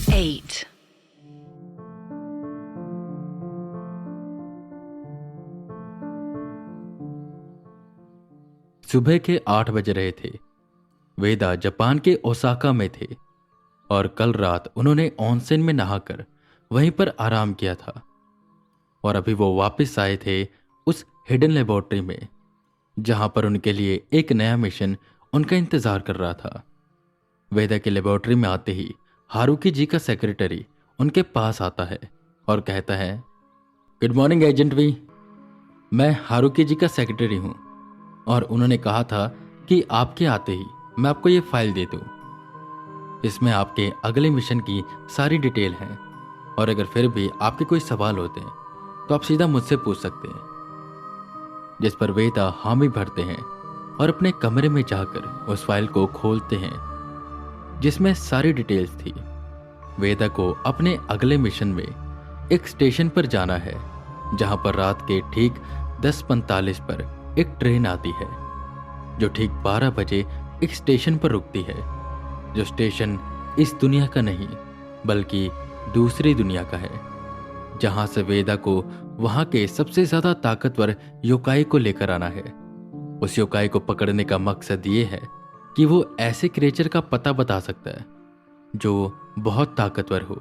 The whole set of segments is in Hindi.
8, सुबह के 8 बज रहे थे। वेदा जापान के ओसाका में थे और कल रात उन्होंने ऑनसेन में नहाकर वहीं पर आराम किया था और अभी वो वापस आए थे उस हिडन लेबोरेटरी में जहां पर उनके लिए एक नया मिशन उनका इंतजार कर रहा था। वेदा के लेबोरेटरी में आते ही हारुकी जी का सेक्रेटरी उनके पास आता है और कहता है, गुड मॉर्निंग एजेंट वी, मैं हारुकी जी का सेक्रेटरी हूं और उन्होंने कहा था कि आपके आते ही मैं आपको ये फाइल दे दूं। इसमें आपके अगले मिशन की सारी डिटेल है और अगर फिर भी आपके कोई सवाल होते हैं तो आप सीधा मुझसे पूछ सकते हैं। जिस पर वेदा हामी भरते हैं और अपने कमरे में जाकर उस फाइल को खोलते हैं जिसमें सारी डिटेल्स थी। वेदा को अपने अगले मिशन में एक स्टेशन पर जाना है जहां पर रात के ठीक 10:45 पर एक ट्रेन आती है जो ठीक 12 बजे एक स्टेशन पर रुकती है, जो स्टेशन इस दुनिया का नहीं बल्कि दूसरी दुनिया का है, जहां से वेदा को वहां के सबसे ज्यादा ताकतवर योकाई को लेकर आना है। उस योकाई को पकड़ने का मकसद ये है कि वो ऐसे क्रिएचर का पता बता सकता है जो बहुत ताकतवर हो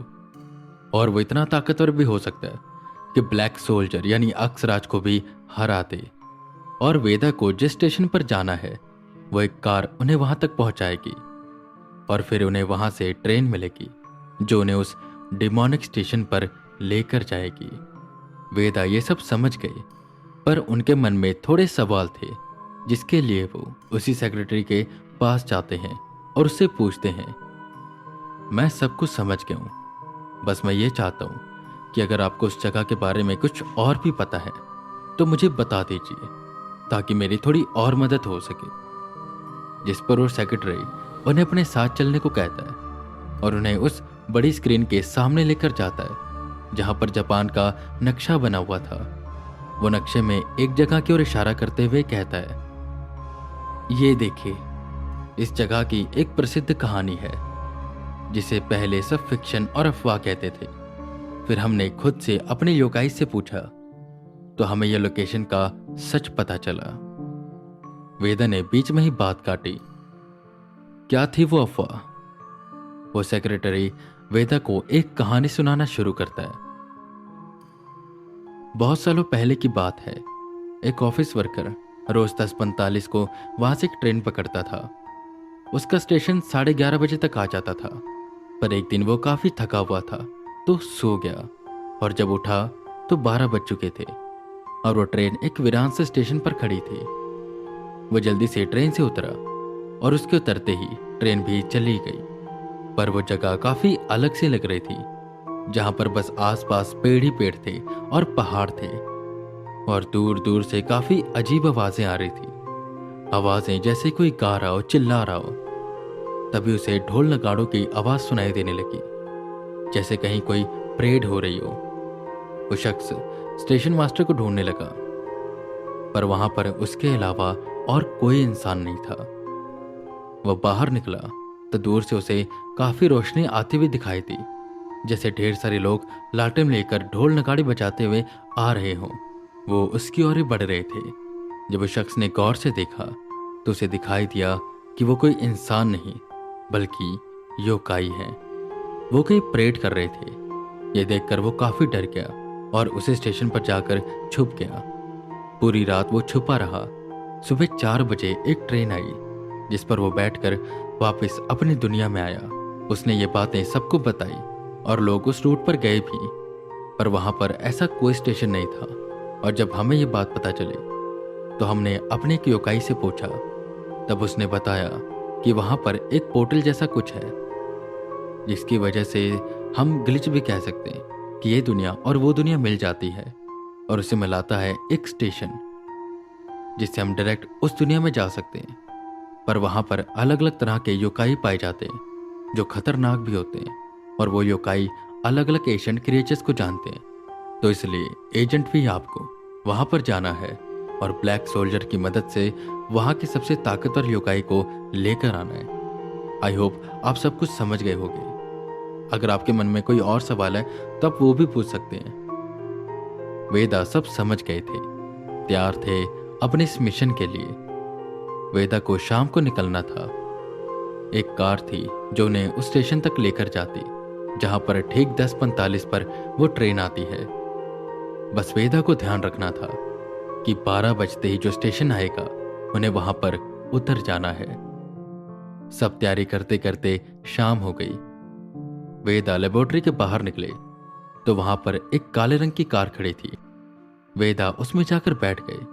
और वो इतना ताकतवर भी हो सकता है कि ब्लैक सोल्जर यानी अक्सराज को भी हरा दे। और वेदा को जिस स्टेशन पर जाना है वो एक कार उन्हें वहां तक पहुंचाएगी और फिर उन्हें वहां से ट्रेन मिलेगी जो उन्हें उस डिमोनिक स्टेशन पर लेकर जाएगी। वेदा ये सब समझ गए पर उनके मन में थोड़े सवाल थे जिसके लिए वो उसी सेक्रेटरी के पास जाते हैं और उससे पूछते हैं, मैं सब कुछ समझ गया हूं, बस मैं ये चाहता हूं कि अगर आपको उस जगह के बारे में कुछ और भी पता है तो मुझे बता दीजिए ताकि मेरी थोड़ी और मदद हो सके। जिस पर वो सेक्रेटरी उन्हें अपने साथ चलने को कहता है और उन्हें उस बड़ी स्क्रीन के सामने लेकर जाता है जहां पर जापान का नक्शा बना हुआ था। वो नक्शे में एक जगह की ओर इशारा करते हुए कहता है, ये देखिए, इस जगह की एक प्रसिद्ध कहानी है जिसे पहले सब फिक्शन और अफवाह कहते थे। फिर हमने खुद से अपने योकाई से पूछा तो हमें यह लोकेशन का सच पता चला। वेदा ने बीच में ही बात काटी, क्या थी वो अफवाह? वो सेक्रेटरी वेदा को एक कहानी सुनाना शुरू करता है। बहुत सालों पहले की बात है। एक ऑफिस वर्कर रोज 10:45 को वहां से एक ट्रेन पकड़ता था। उसका स्टेशन 11:30 बजे तक आ जाता था, पर एक दिन वो काफी थका हुआ था तो सो गया और जब उठा तो 12 बज चुके थे और वो ट्रेन एक वीरान से स्टेशन पर खड़ी थी। वो जल्दी से ट्रेन से उतरा और उसके उतरते ही ट्रेन भी चली गई, पर वो जगह काफी अलग सी लग रही थी जहां पर बस आसपास पेड़ ही पेड़ थे और पहाड़ थे और दूर दूर से काफी अजीब आवाजें आ रही थी। आवाजें जैसे कोई गा रहा हो, चिल्ला रहा हो। तभी उसे ढोल नगाड़ों की आवाज सुनाई देने लगी जैसे कहीं कोई परेड हो रही हो। वो शख्स स्टेशन मास्टर को ढूंढने लगा पर वहां पर उसके अलावा और कोई इंसान नहीं था। वह बाहर निकला तो दूर से उसे काफी रोशनी आती हुई दिखाई दी, जैसे ढेर सारे लोग लालटेन लेकर ढोल नगाड़े बजाते हुए आ रहे हों। वो उसकी ओर ही बढ़ रहे थे। जब उस शख्स ने गौर से देखा तो उसे दिखाई दिया कि वो कोई इंसान नहीं बल्कि योकाई है। वो कोई परेड कर रहे थे। ये देखकर वो काफी डर गया और उसे स्टेशन पर जाकर छुप गया। पूरी रात वो छुपा रहा। सुबह 4 बजे एक ट्रेन आई जिस पर वो बैठकर वापस अपनी दुनिया में आया। उसने ये बातें सबको बताई और लोग उस रूट पर गए भी, पर वहां पर ऐसा कोई स्टेशन नहीं था। और जब हमें ये बात पता चली तो हमने अपने एक योकाई से पूछा, तब उसने बताया कि वहां पर एक पोर्टल जैसा कुछ है जिसकी वजह से हम ग्लिच भी कह सकते हैं कि ये दुनिया और वो दुनिया मिल जाती है और उसे मिलाता है एक स्टेशन जिससे हम डायरेक्ट उस दुनिया में जा सकते हैं। पर वहां पर अलग अलग तरह के योकाई पाए जाते हैं जो खतरनाक भी होते हैं और वो योकाई अलग अलग एशियंट क्रिएचर्स को जानते हैं। तो इसलिए एजेंट भी आपको वहां पर जाना है और ब्लैक सोल्जर की मदद से वहां के सबसे ताकतवर योकाई को लेकर आना है। आई होप आप सब कुछ समझ गए होंगे। अगर आपके मन में कोई और सवाल है तो आप वो भी पूछ सकते हैं। वेदा सब समझ गए थे, तैयार थे अपने इस मिशन के लिए। वेदा को शाम को निकलना था। एक कार थी जो उन्हें उस स्टेशन तक लेकर जाती जहां पर ठीक 10:45 पर वो ट्रेन आती है। बस वेदा को ध्यान रखना था कि 12 बजते ही जो स्टेशन आएगा उन्हें वहां पर उतर जाना है। सब तैयारी करते करते शाम हो गई। वेदा लेबोरेटरी के बाहर निकले तो वहां पर एक काले रंग की कार खड़ी थी। वेदा उसमें जाकर बैठ गए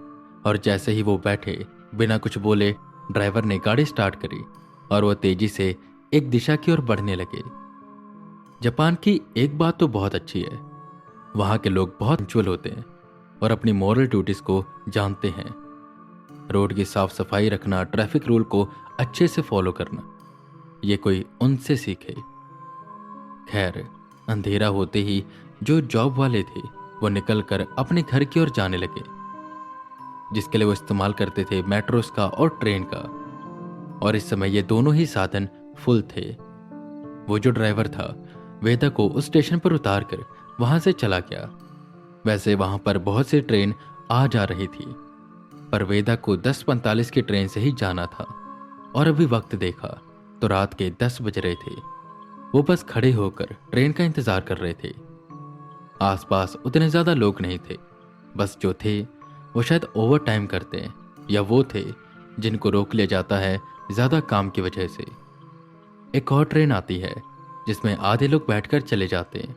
और जैसे ही वो बैठे, बिना कुछ बोले ड्राइवर ने गाड़ी स्टार्ट करी और वो तेजी से एक दिशा की ओर बढ़ने लगे। जापान की एक बात तो बहुत अच्छी है, वहां के लोग बहुत पंक्चुअल होते हैं और अपनी मॉरल ड्यूटीज को जानते हैं। रोड की साफ सफाई रखना, ट्रैफिक रूल को अच्छे से फॉलो करना, ये कोई उनसे सीखे। खैर, अंधेरा होते ही जो जॉब वाले थे वो निकलकर अपने घर की ओर जाने लगे, जिसके लिए वो इस्तेमाल करते थे मेट्रोस का और ट्रेन का। और इस समय ये दोनों ही साधन फुल थे। वो जो ड्राइवर था वेदा को उस स्टेशन पर उतार कर वहां से चला गया। वैसे वहां पर बहुत सी ट्रेन आ जा रही थी, पर वेदा को 10:45 की ट्रेन से ही जाना था। और अभी वक्त देखा तो रात के 10 बज रहे थे। वो बस खड़े होकर ट्रेन का इंतजार कर रहे थे। आसपास उतने ज्यादा लोग नहीं थे, बस जो थे वो शायद ओवर टाइम करते हैं या वो थे जिनको रोक लिया जाता है ज्यादा काम की वजह से। एक और ट्रेन आती है जिसमें आधे लोग बैठकर चले जाते हैं।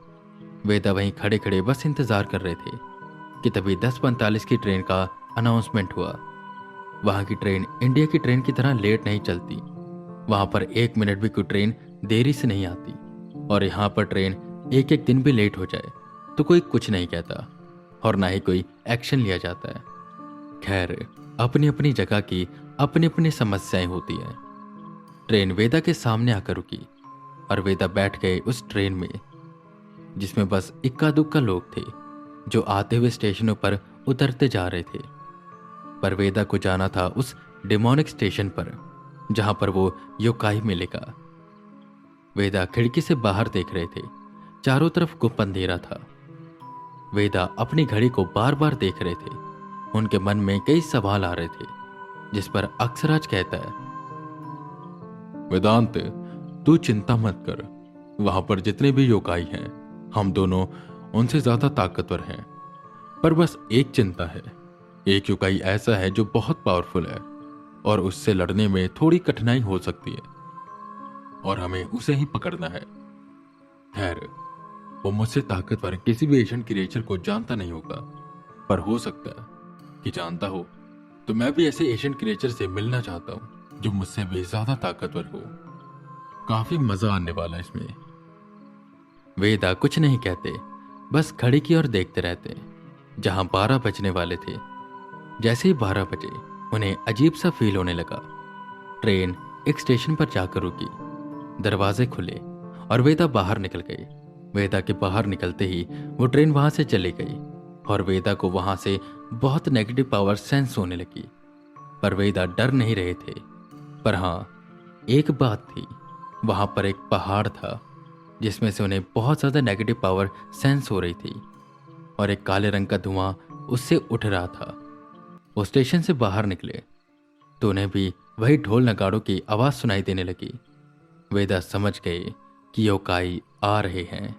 वेदा वहीं खड़े खड़े बस इंतजार कर रहे थे कि तभी 10:45 की ट्रेन का अनाउंसमेंट हुआ। वहां की ट्रेन इंडिया की ट्रेन की तरह लेट नहीं चलती। वहां पर 1 मिनट भी कोई ट्रेन देरी से नहीं आती, और यहाँ पर ट्रेन एक एक दिन भी लेट हो जाए तो कोई कुछ नहीं कहता और ना ही कोई एक्शन लिया जाता है। खैर, अपनी अपनी जगह की अपनी अपनी समस्याएं होती हैं। ट्रेन वेदा के सामने आकर रुकी और वेदा बैठ गए उस ट्रेन में, जिसमें बस इक्का दुक्का लोग थे जो आते हुए स्टेशनों पर उतरते जा रहे थे। पर वेदा को जाना था उस डेमोनिक स्टेशन पर जहां पर वो योकाई मिलेगा। वेदा खिड़की से बाहर देख रहे थे। चारों तरफ गुप्त अंधेरा था। वेदा अपनी घड़ी को बार बार देख रहे थे। उनके मन में कई सवाल आ रहे थे, जिस पर अक्सराज कहता है, वेदांत, तू चिंता मत कर। वहां पर जितने भी योकाई हैं, हम दोनों उनसे ज्यादा ताकतवर हैं। पर बस एक चिंता है, एक योकाई ऐसा है जो बहुत पावरफुल है और उससे लड़ने में थोड़ी कठिनाई हो सकती है और हमें उसे ही पकड़ना है। खैर, वो मुझसे ताकतवर किसी भी एशियन क्रिएचर को जानता नहीं होगा, पर हो सकता है कि जानता हो। तो मैं भी ऐसे एशियन क्रिएचर से मिलना चाहता हूं जो मुझसे भी ज्यादा ताकतवर हो। काफी मजा आने वाला है इसमें। वेदा कुछ नहीं कहते, बस घड़ी की ओर देखते रहते जहां 12 बजने वाले थे। जैसे ही 12 बजे उन्हें अजीब सा फील होने लगा। ट्रेन एक स्टेशन पर जाकर रुकी, दरवाजे खुले और वेदा बाहर निकल गई। वेदा के बाहर निकलते ही वो ट्रेन वहां से चली गई और वेदा को वहां से बहुत नेगेटिव पावर सेंस होने लगी। पर वेदा डर नहीं रहे थे। पर हाँ, एक बात थी, वहां पर एक पहाड़ था जिसमें से उन्हें बहुत ज्यादा नेगेटिव पावर सेंस हो रही थी और एक काले रंग का धुआं उससे उठ रहा था। वो स्टेशन से बाहर निकले तो उन्हें भी वही ढोल नगाड़ों की आवाज सुनाई देने लगी। वेदा समझ गए कि योकाई आ रहे हैं।